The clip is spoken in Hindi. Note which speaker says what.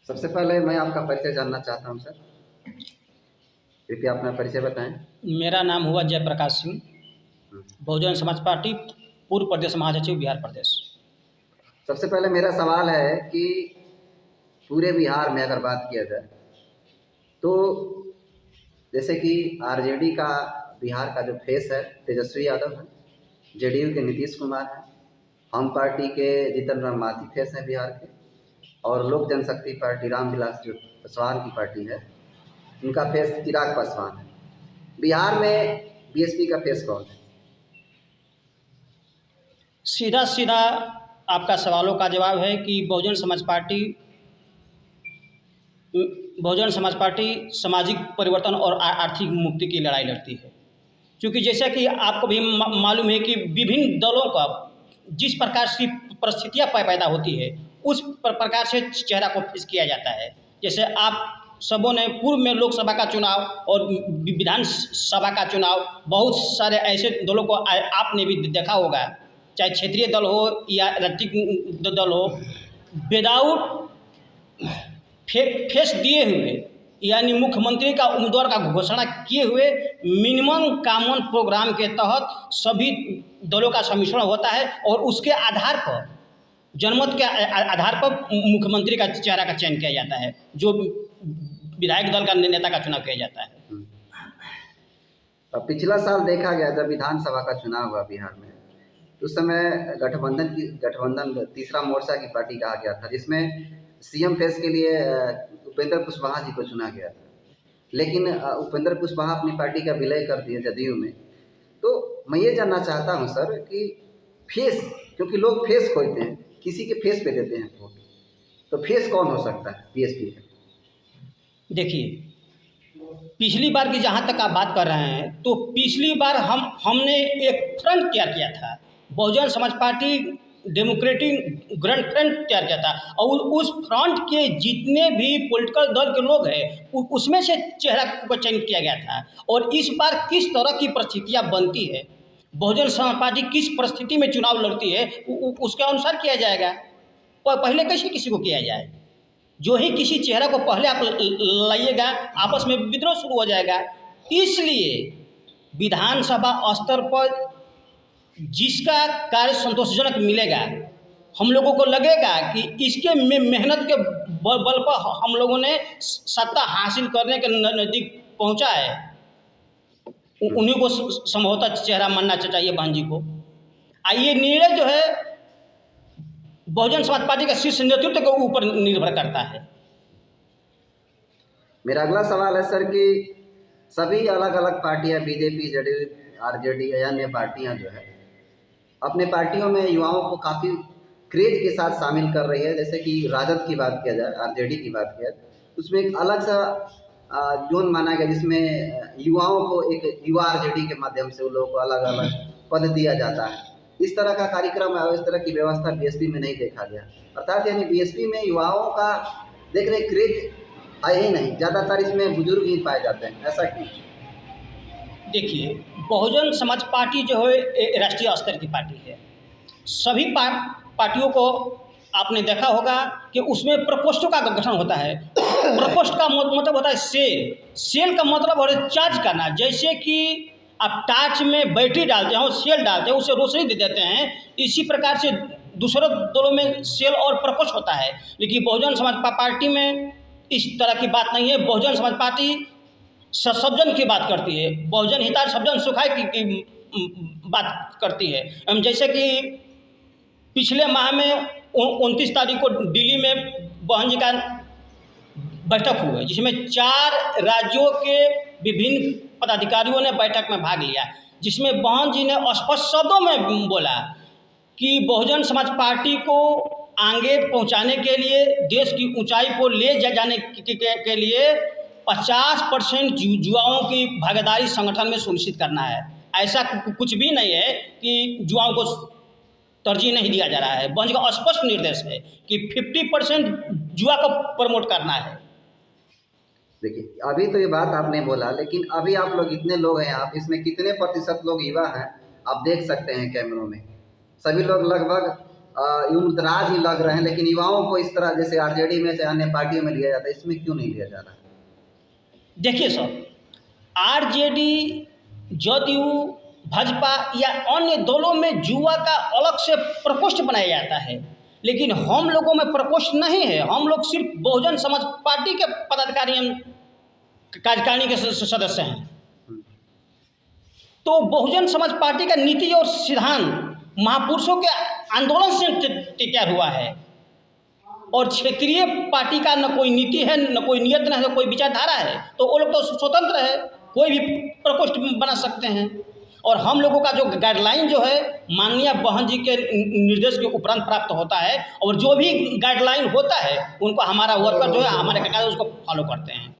Speaker 1: सबसे पहले मैं आपका परिचय जानना चाहता हूं सर। कृपया अपना परिचय बताएं।
Speaker 2: मेरा नाम हुआ जयप्रकाश सिंह, बहुजन समाज पार्टी पूर्व प्रदेश महासचिव बिहार प्रदेश।
Speaker 1: सबसे पहले मेरा सवाल है कि पूरे बिहार में अगर बात किया जाए तो जैसे कि आरजेडी का बिहार का जो फेस है तेजस्वी यादव है, जेडीयू के नीतीश कुमार है, हम पार्टी के जीतन राम मांझी फेस हैं बिहार के, और लोक जनशक्ति पार्टी रामविलास जो पासवान की पार्टी है उनका फेस चिराग पासवान है। बिहार में बीएसपी का फेस कौन है?
Speaker 2: सीधा सीधा आपका सवालों का जवाब है कि बहुजन समाज पार्टी सामाजिक परिवर्तन और आर्थिक मुक्ति की लड़ाई लड़ती है। क्योंकि जैसा कि आपको भी मालूम है कि विभिन्न दलों का जिस प्रकार की परिस्थितियाँ पैदा होती है उस प्रकार से चेहरा को फेस किया जाता है। जैसे आप सबों ने पूर्व में लोकसभा का चुनाव और विधानसभा का चुनाव बहुत सारे ऐसे दलों को आपने भी देखा होगा, चाहे क्षेत्रीय दल हो या राजनीतिक दल हो, विदाउट फेस दिए हुए यानी मुख्यमंत्री का उम्मीदवार का घोषणा किए हुए मिनिमम कॉमन प्रोग्राम के तहत सभी दलों का सम्मिश्रण होता है और उसके आधार पर जनमत के आधार पर मुख्यमंत्री का चेहरा का चयन किया जाता है, जो विधायक दल का नेता का चुनाव किया जाता है।
Speaker 1: पिछला साल देखा गया जब विधानसभा का चुनाव हुआ बिहार में, उस समय गठबंधन तीसरा मोर्चा की पार्टी कहा गया था, जिसमें सीएम फेस के लिए उपेंद्र कुशवाहा जी को चुना गया था। लेकिन उपेंद्र कुशवाहा अपनी पार्टी का विलय कर दिए जदयू में। तो मैं ये जानना चाहता हूँ सर कि फेस, क्योंकि लोग फेस खोजते हैं, किसी के फेस पे देते हैं वोट, तो फेस कौन हो सकता है बीएसपी का?
Speaker 2: देखिए, पिछली बार की जहाँ तक आप बात कर रहे हैं तो पिछली बार हमने एक फ्रंट तैयार किया था, Bahujan Samaj party democratic grand front तैयार किया था, और उस फ्रंट के जितने भी पॉलिटिकल दल के लोग हैं उसमें से चेहरा को चयन किया गया था। और इस बार किस तरह की परिस्थितियाँ बनती है, बहुजन समाज पार्टी किस परिस्थिति में चुनाव लड़ती है उसके अनुसार किया जाएगा। पहले कैसे किसी को किया जाए, जो ही किसी चेहरा को पहले आप लाइएगा आपस में विद्रोह शुरू हो जाएगा। इसलिए विधानसभा स्तर पर जिसका कार्य संतोषजनक मिलेगा, हम लोगों को लगेगा कि इसके मेहनत के बल पर हम लोगों ने सत्ता हासिल करने के नज़दीक पहुंचा है, उन्हीं को संभवतः चेहरा मानना चाहिए बहन जी को। ये निर्णय जो है बहुजन समाज पार्टी का शीर्ष नेतृत्व के ऊपर निर्भर करता है।
Speaker 1: मेरा अगला सवाल है सर कि सभी अलग अलग पार्टियां, बीजेपी, जेडीयू, आरजेडी या अन्य पार्टियां जो है अपने पार्टियों में युवाओं को काफ़ी क्रेज के साथ शामिल कर रही है। जैसे कि राजद की बात किया जाए, आरजेडी की बात किया जाए, उसमें एक अलग सा जोन माना गया जिसमें युवाओं को एक युवा आरजेडी के माध्यम से उन लोगों को अलग अलग पद दिया जाता है। इस तरह का कार्यक्रम और इस तरह की व्यवस्था बीएसपी में नहीं देखा गया। अर्थात यानी बीएसपी में युवाओं का देख रहे क्रेज है ही नहीं, ज़्यादातर इसमें बुजुर्ग ही पाए जाते हैं, ऐसा क्यों?
Speaker 2: देखिए, बहुजन समाज पार्टी जो है राष्ट्रीय स्तर की पार्टी है। सभी पार्टियों को आपने देखा होगा कि उसमें प्रकोष्ठों का गठन होता है। प्रकोष्ठ का मतलब होता है सेल का मतलब है चार्ज करना। जैसे कि आप टार्च में बैटरी डालते हैं और सेल डालते हैं, उसे रोशनी दे देते हैं, इसी प्रकार से दूसरे दलों में सेल और प्रकोष्ठ होता है। लेकिन बहुजन समाज पार्टी में इस तरह की बात नहीं है। बहुजन समाज पार्टी सज्जन की बात करती है, बहुजन हिताय सज्जन सुखाय की बात करती है। जैसे कि पिछले माह में 29 तारीख को दिल्ली में बहन जी का बैठक हुई, जिसमें 4 राज्यों के विभिन्न पदाधिकारियों ने बैठक में भाग लिया, जिसमें बहन जी ने स्पष्ट शब्दों में बोला कि बहुजन समाज पार्टी को आगे पहुंचाने के लिए, देश की ऊंचाई को ले जाने के लिए 50% युवाओं की भागीदारी संगठन में सुनिश्चित करना है। ऐसा कुछ भी नहीं है कि युवाओं को तरजीह नहीं दिया जा रहा है। बहन जी का स्पष्ट निर्देश है कि 50% युवा को प्रमोट करना है।
Speaker 1: देखिए, अभी तो ये बात आपने बोला, लेकिन अभी आप लोग इतने लोग हैं, आप इसमें कितने प्रतिशत लोग युवा हैं? आप देख सकते हैं कैमरों में, सभी लोग लगभग उम्रदराज ही लग रहे हैं, लेकिन युवाओं को इस तरह जैसे आरजेडी में चाहे अन्य पार्टियों में लिया जाता है, इसमें क्यों नहीं लिया जा रहा?
Speaker 2: देखिए सर, आरजेडी, जदयू, भाजपा या अन्य दलों में युवा का अलग से प्रकोष्ठ बनाया जाता है, लेकिन हम लोगों में प्रकोष्ठ नहीं है। हम लोग सिर्फ बहुजन समाज पार्टी के पदाधिकारी, कार्यकारिणी के सदस्य हैं। तो बहुजन समाज पार्टी का नीति और सिद्धांत महापुरुषों के आंदोलन से तैयार हुआ है, और क्षेत्रीय पार्टी का न कोई नीति है, न कोई नियत है, न कोई विचारधारा है। तो वो लोग तो स्वतंत्र है, कोई भी प्रकोष्ठ बना सकते हैं। और हम लोगों का जो गाइडलाइन जो है माननीय बहन जी के निर्देश के उपरांत प्राप्त होता है, और जो भी गाइडलाइन होता है उनको हमारा वर्कर जो है, हमारे कार्यकर्ता उसको फॉलो करते हैं।